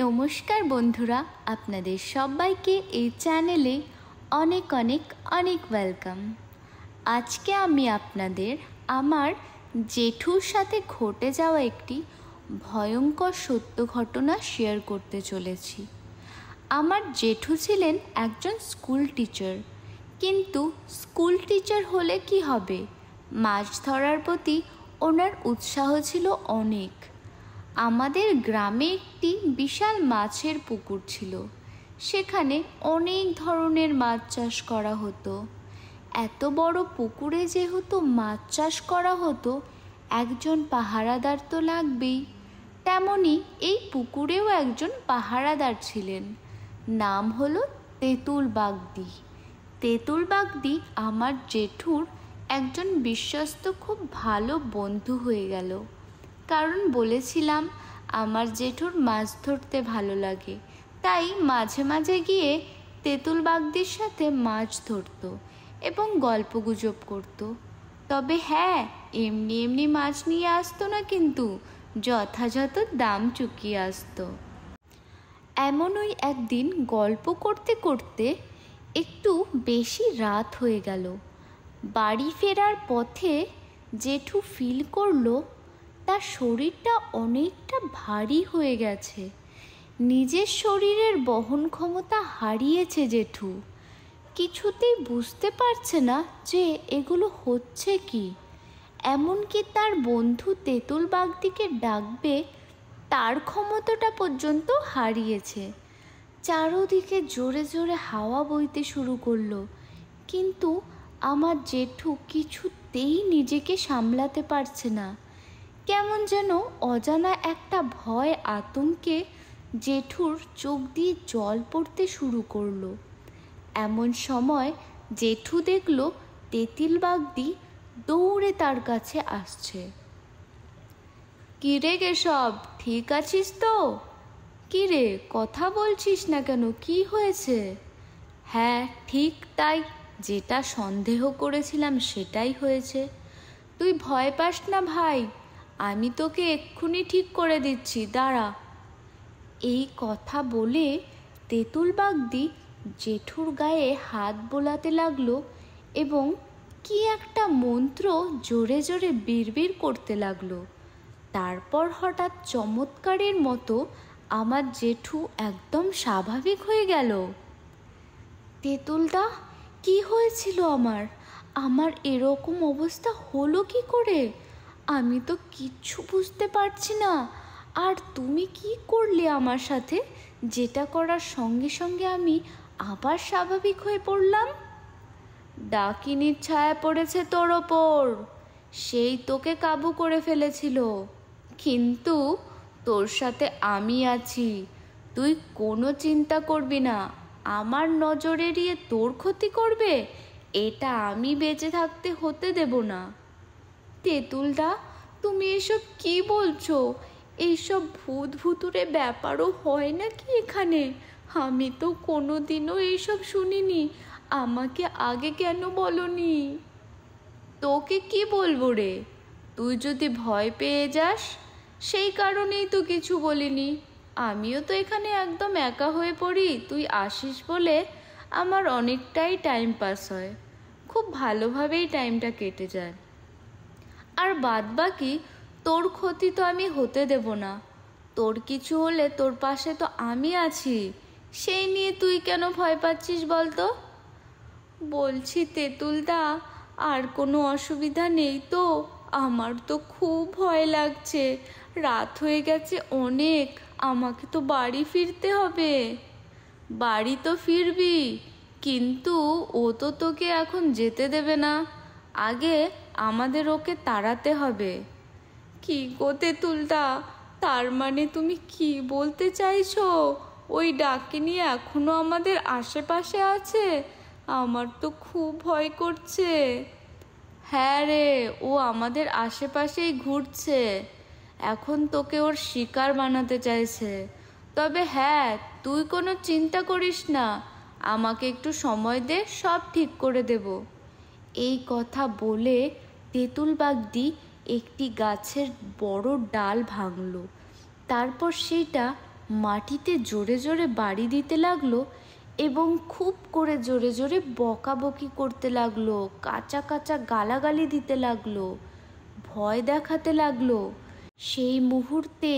নমস্কার বন্ধুরা, আপনাদের সবাইকে এই চ্যানেলে অনেক অনেক অনেক ওয়েলকাম। আজকে আমি আপনাদের আমার জেঠুর সাথে ঘটে যাওয়া একটি ভয়ঙ্কর সত্য ঘটনা শেয়ার করতে চলেছি। আমার জেঠু ছিলেন একজন স্কুল টিচার, কিন্তু স্কুল টিচার হলে কি হবে, মাছ ধরার প্রতি ওনার উৎসাহ ছিল অনেক। আমাদের গ্রামে একটি বিশাল মাছের পুকুর ছিল, সেখানে অনেক ধরনের মাছ চাষ করা হতো। এত বড় পুকুরে যেহেতু মাছ চাষ করা হতো, একজন পাহারাদার তো লাগবেই। তেমনি এই পুকুরেও একজন পাহারাদার ছিলেন, নাম হলো তেঁতুল বাগদি। তেঁতুল বাগদি আমার জেঠুর একজন বিশ্বস্ত খুব ভালো বন্ধু হয়ে গেল। কারণ বলেছিলাম আমার জেঠুর মাছ ধরতে ভালো লাগে, তাই মাঝে মাঝে গিয়ে তেঁতুল বাগদির সাথে মাছ ধরত এবং গল্পগুজব করত। তবে হ্যাঁ, এমনি এমনি মাছ নিয়ে আসতো না, কিন্তু যথাযথ দাম চুকিয়ে আসতো। এমনই একদিন গল্প করতে করতে একটু বেশি রাত হয়ে গেল। বাড়ি ফেরার পথে জেঠু ফিল করলো তার শরীরটা অনেকটা ভারী হয়ে গেছে। নিজের শরীরের বহন ক্ষমতা হারিয়েছে জেঠু। কিছুতেই বুঝতে পারছে না যে এগুলো হচ্ছে কি। এমনকি তার বন্ধু তেঁতুল বাগদিকে ডাকবে তার ক্ষমতাটা পর্যন্ত হারিয়েছে। চারদিকে জোরে জোরে হাওয়া বইতে শুরু করলো, কিন্তু আমার জেঠু কিছুতেই নিজেকে সামলাতে পারছে না। কেমন যেন অজানা একটা ভয় আতঙ্কে জেঠুর চোখ দিয়ে জল পড়তে শুরু করলো। এমন সময় জেঠু দেখল তেঁতুল বাগদি দৌড়ে তার কাছে আসছে। কিরে কেশব, ঠিক আছিস তো? কিরে, কথা বলছিস না কেন, কি হয়েছে? হ্যাঁ ঠিক তাই, যেটা সন্দেহ করেছিলাম সেটাই হয়েছে। তুই ভয় পাস না ভাই, আমি তোকে এক্ষুনি ঠিক করে দিচ্ছি, দাঁড়া। এই কথা বলে তেঁতুল বাগদি জেঠুর গায়ে হাত বোলাতে লাগলো এবং কি একটা মন্ত্র জোরে জোরে বিড়বিড় করতে লাগলো। তারপর হঠাৎ চমৎকারের মতো আমার জেঠু একদম স্বাভাবিক হয়ে গেল। তেঁতুলদা, কি হয়েছিল আমার এরকম অবস্থা হলো কি করে? আমি তো কিচ্ছু বুঝতে পারছি না। আর তুমি কি করলে আমার সাথে, যেটা করার সঙ্গে সঙ্গে আমি আবার স্বাভাবিক হয়ে পড়লাম? ডাকিনীর ছায়া পড়েছে তোর ওপর, সেই তোকে কাবু করে ফেলেছিল। কিন্তু তোর সাথে আমি আছি, তুই কোনো চিন্তা করবি না। আমার নজর এড়িয়ে তোর ক্ষতি করবে, এটা আমি বেঁচে থাকতে হতে দেব না। তেঁতুলদা, তুমি এসব কি বলছো? এইসব ভূত ভুতুরে ব্যাপারও হয় নাকি এখানে? আমি তো কোনোদিনও এইসব শুনিনি, আমাকে আগে কেন বলনি? তোকে কি বলবো রে, তুই যদি ভয় পেয়ে যাস সেই কারণেই তো কিছু বলিনি। আমিও তো এখানে একদম একা হয়ে পড়ি, তুই আসিস বলে আমার অনেকটাই টাইম পাস হয়, খুব ভালোভাবেই টাইমটা কেটে যায়। আর বাদ বাকি তোর ক্ষতি তো আমি হতে দেব না। তোর কিছু হলে তোর পাশে তো আমি আছি, সেই নিয়ে তুই কেন ভয় পাচ্ছিস বলতো? বলছি তেঁতুলদা, আর কোনো অসুবিধা নেই তো? আমার তো খুব ভয় লাগছে, রাত হয়ে গেছে অনেক, আমাকে তো বাড়ি ফিরতে হবে। বাড়ি তো ফিরবি, কিন্তু ও তো তোকে এখন যেতে দেবে না, আগে আমাদের ওকে তাড়াতে হবে। কি গো তেঁতুলদা, তার মানে তুমি কি বলতে চাইছো ওই ডাকিনী এখনো আমাদের আশেপাশে আছে? আমার তো খুব ভয় করছে। হ্যাঁ রে, ও আমাদের আশেপাশেই ঘুরছে, এখন তোকে ওর শিকার বানাতে চাইছে। তবে হ্যাঁ, তুই কোনো চিন্তা করিস না, আমাকে একটু সময় দে, সব ঠিক করে দেব। এই কথা বলে তেঁতুল বাগদি একটি গাছের বড় ডাল ভাঙল, তারপর সেটা মাটিতে জোরে জোরে বাড়ি দিতে লাগলো এবং খুব করে জোরে জোরে বকাবকি করতে লাগলো, কাঁচা কাঁচা গালাগালি দিতে লাগলো, ভয় দেখাতে লাগলো। সেই মুহূর্তে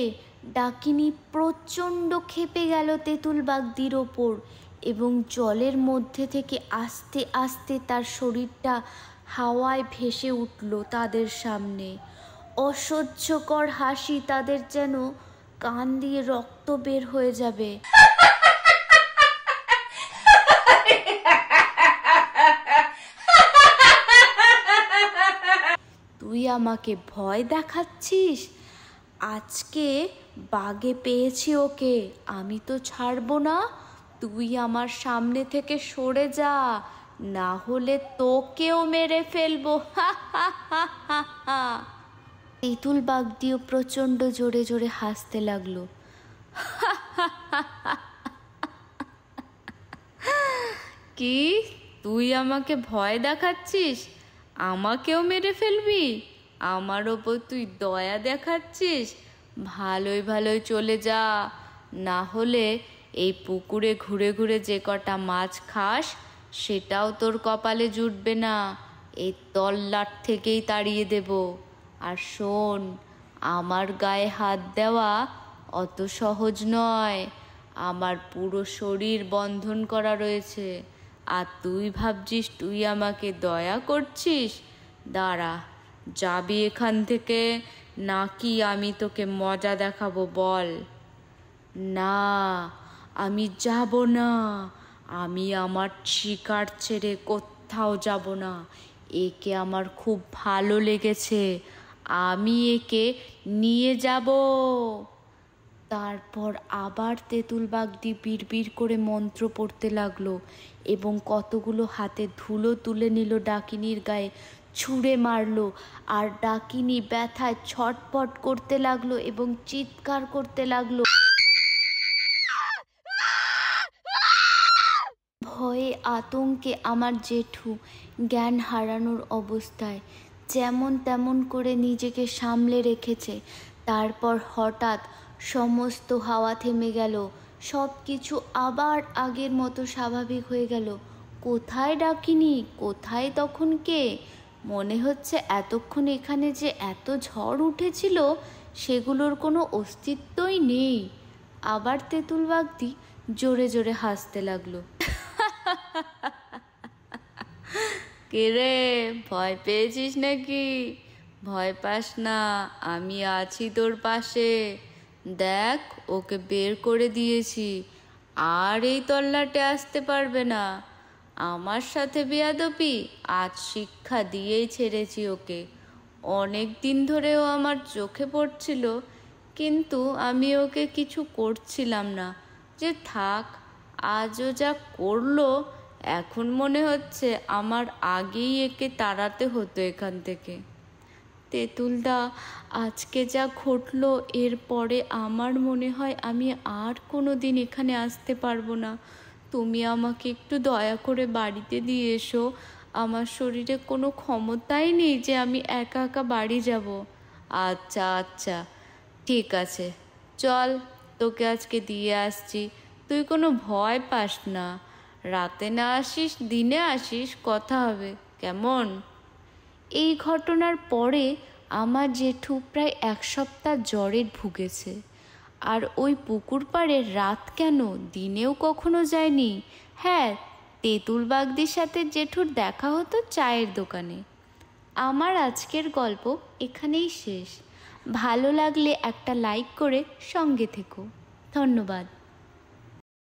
ডাকিনী প্রচণ্ড ক্ষেপে গেল তেঁতুল বাগদির ওপর এবং জলের মধ্যে থেকে আস্তে আস্তে তার শরীরটা হাওয়ায় ভেসে উঠল তাদের সামনে। অসহ্যকর হাসি, তাদের যেন কান দিয়ে রক্ত বের হয়ে যাবে। তুই আমাকে ভয় দেখাচ্ছিস? আজকে বাগে পেয়েছি ওকে, আমি তো ছাড়বো না। তুই আমার সামনে থেকে সরে যা, না হলে তোকেও মেরে ফেলবো। তেঁতুল বাগদিও প্রচণ্ড জোরে জোরে হাসতে লাগলো। কি, তুই আমাকে ভয় দেখাচ্ছিস? আমাকেও মেরে ফেলবি? আমার ওপর তুই দয়া দেখাচ্ছিস? ভালোই ভালোই চলে যা, না হলে এই পুকুরে ঘুরে ঘুরে যে কটা মাছ খাস সেটাও তোর কপালে জুটবে না। এই তল্লাট থেকেই তাড়িয়ে দেব। আর শোন, আমার গায়ে হাত দেওয়া অত সহজ নয়। আমার পুরো শরীর বন্ধন করা রয়েছে, আর তুই ভাবছিস তুই আমাকে দয়া করছিস? দাঁড়া, যাবি এখান থেকে নাকি আমি তোকে মজা দেখাবো বল? না, আমি যাব না। আমি আমার শিকার ছেড়ে কোথাও যাব না। একে আমার খুব ভালো লেগেছে, আমি একে নিয়ে যাব। তারপর আবার তেঁতুল বাগদি বিড়বিড় করে মন্ত্র পড়তে লাগলো এবং কতগুলো হাতে ধুলো তুলে নিল ডাকিনীর গায়ে, ছুঁড়ে মারলো। আর ডাকিনী ব্যথায় ছটপট করতে লাগলো এবং চিৎকার করতে লাগলো। ভয়ে আতঙ্কে আমার জেঠু জ্ঞান হারানোর অবস্থায় যেমন তেমন করে নিজেকে সামলে রেখেছে। তারপর হঠাৎ সমস্ত হাওয়া থেমে গেল, সব কিছু আবার আগের মতো স্বাভাবিক হয়ে গেল। কোথায় ডাকিনী? কোথায় তখন কে? মনে হচ্ছে এতক্ষণ এখানে যে এত ঝড় উঠেছিল সেগুলোর কোনো অস্তিত্বই নেই। আবার তেঁতুল বাগদি জোরে জোরে হাসতে লাগলো। কে রে, ভয় পেয়েছিস নাকি? ভয় পাস না, আমি আছি তোর পাশে। দেখ, ওকে বের করে দিয়েছি, আর এই তল্লাটে আসতে পারবে না। আমার সাথে বেয়াদবি আজ শিক্ষা দিয়েই ছেড়েছি ওকে। অনেক দিন ধরেও আমার চোখে পড়ছিল, কিন্তু আমি ওকে কিছু করছিলাম না। যে থাক, আজও যা করলো, এখন মনে হচ্ছে আমার আগেই একে তাড়াতে হতো এখান থেকে। তেঁতুলদা, আজকে যা ঘটলো এরপরে আমার মনে হয় আমি আর কোনো দিন এখানে আসতে পারবো না। তুমি আমাকে একটু দয়া করে বাড়িতে দিয়ে এসো। আমার শরীরে কোনো ক্ষমতাই নেই যে আমি একা একা বাড়ি যাব। আচ্ছা আচ্ছা, ঠিক আছে, চল, তোকে আজকে দিয়ে আসছি। তুই কোনো ভয় পাস না। রাতে না আসিস, দিনে আসিস, কথা হবে, কেমন? এই ঘটনার পরে আমার জেঠু প্রায় 1 সপ্তাহ জ্বরে ভুগেছে। আর ওই পুকুর পাড়ে রাত কেন, দিনেও কখনো যায়নি। হ্যাঁ, তেঁতুল বাগদির সাথে জেঠুর দেখা হতো চায়ের দোকানে। আমার আজকের গল্প এখানেই শেষ। ভালো লাগলে একটা লাইক করে সঙ্গে থেকো। ধন্যবাদ।